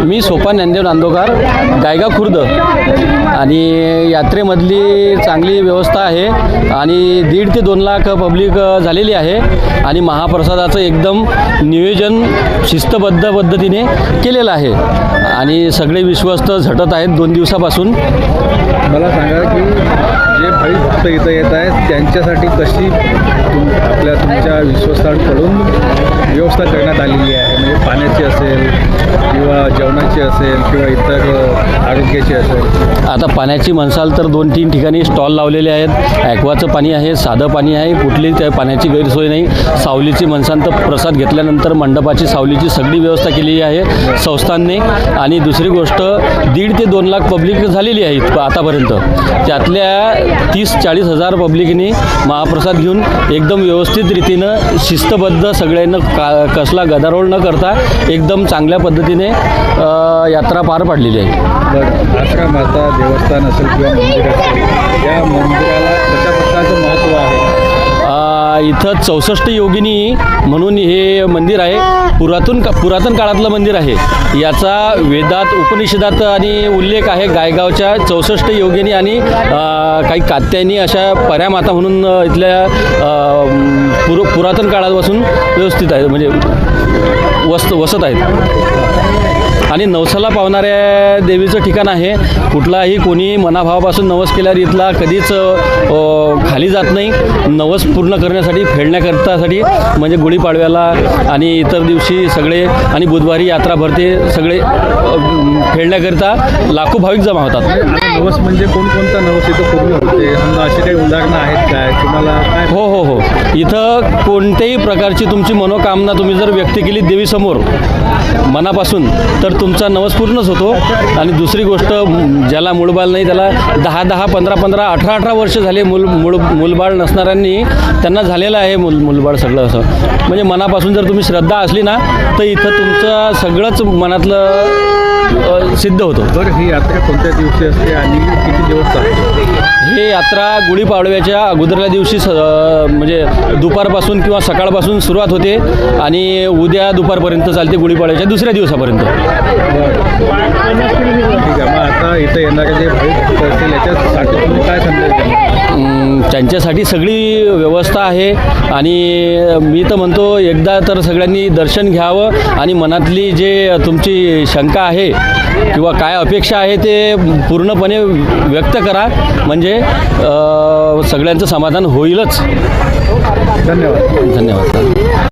मी सोपान ज्ञानदेव नांदोकार, गायगाव खुर्द. आणि यात्रेमधली चांगली व्यवस्था आहे आणि 1.5 ते 2 लाख पब्लिक झालेली आहे आणि महाप्रसादाचं एकदम नियोजन शिस्तबद्ध पद्धतीने केलेलं आहे आणि सगळे विश्वस्त झटत आहेत 2 दिवसापासून. मला सांगा की जे भाई भक्त इथं येत आहेत त्यांच्यासाठी कशी तुमच्या विश्वासांकडून व्यवस्था करण्यात आलेली आहे, म्हणजे पाण्याची असेल किंवा जेवणाची असेल किंवा इतर आरोग्याची असेल. आता पाण्याची म्हणसाल तर 2-3 ठिकाणी स्टॉल लावलेले आहेत. ॲक्वाचं पाणी आहे, साधं पाणी आहे, कुठलीही त्या पाण्याची गैरसोय नाही. सावलीची म्हणसाल तर प्रसाद घेतल्यानंतर मंडपाची सावलीची सगळी व्यवस्था केलेली आहे संस्थांनी. आणि दुसरी गोष्ट 1.5 ते 2 लाख पब्लिक झालेली आहे आतापर्यंत. त्यातल्या 30-40 हजार पब्लिकनी महाप्रसाद घेऊन एकदम व्यवस्थित रीतीनं शिस्तबद्ध सगळ्यांना कसला गदारोळ न करता एकदम चांगल्या पद्धतीने यात्रा पार पाडलेली आहे. बरं, आश्रम आता देवस्थान असेल किंवा मंदिर असेल, या मंदिराला कशा प्रकारचं महत्त्व आहे? इथं 64 योगिनी म्हणून हे मंदिर आहे. पुरातन काळातलं मंदिर आहे. याचा वेदात उपनिषदात आणि उल्लेख आहे. गायगावच्या 64 योगिनी आणि काही कात्यायनी अशा पर्यामाता म्हणून इथल्या पुरातन काळापासून व्यवस्थित आहे, म्हणजे वसत आहेत. आणि नवसाला पावणाऱ्या देवीचं ठिकाण आहे. कुठलाही कोणी मनाभावापासून नवस केल्यावर इथला कधीच खाली जात नाही. नवस पूर्ण करण्यासाठी फेडण्याकरतासाठी म्हणजे गुढीपाडव्याला आणि इतर दिवशी सगळे आणि बुधवारी यात्रा भरते. सगळे फेडण्याकरिता लाखो भाविक जमा होतात. नवस म्हणजे कोणकोणता नवस इथं पूर्ण होते, समजा अशी काही उदाहरणं आहेत काय तुम्हाला? हो. इथं कोणत्याही प्रकारची तुमची मनोकामना तुम्ही जर व्यक्त केली देवीसमोर मनापासून तर तुमचा नवस पूर्णच होतो. आणि दुसरी गोष्ट, ज्याला मूळबाळ नाही त्याला 10-10, 15-15, 18-18 वर्ष झाले मूलबाळ नसणाऱ्यांनी त्यांना झालेलं आहे मूलबाळ सगळं असं. म्हणजे मनापासून जर तुम्ही श्रद्धा असली ना तर इथं तुमचं सगळंच मनातलं सिद्ध होतं. बरं, ही यात्रा कोणत्या दिवशी असते आणि किती दिवस चालते? ही यात्रा गुढीपाडव्याच्या अगोदरल्या दिवशी म्हणजे दुपारपासून किंवा सकाळपासून सुरुवात होते आणि उद्या दुपारपर्यंत चालते, गुढीपाडव्याच्या दुसऱ्या दिवसापर्यंत. ठीक आहे. मग आता इथं येणारे जे भाविक असतील याच्यासाठी तुम्ही काय संदेश द्याल? त्यांच्यासाठी सगळी व्यवस्था आहे आणि मी तर म्हणतो एकदा तर सगळ्यांनी दर्शन घ्यावं आणि मनातली जे तुमची शंका आहे किंवा काय अपेक्षा आहे ते पूर्णपणे व्यक्त करा, म्हणजे सगळ्यांचं समाधान होईलच. धन्यवाद. धन्यवाद.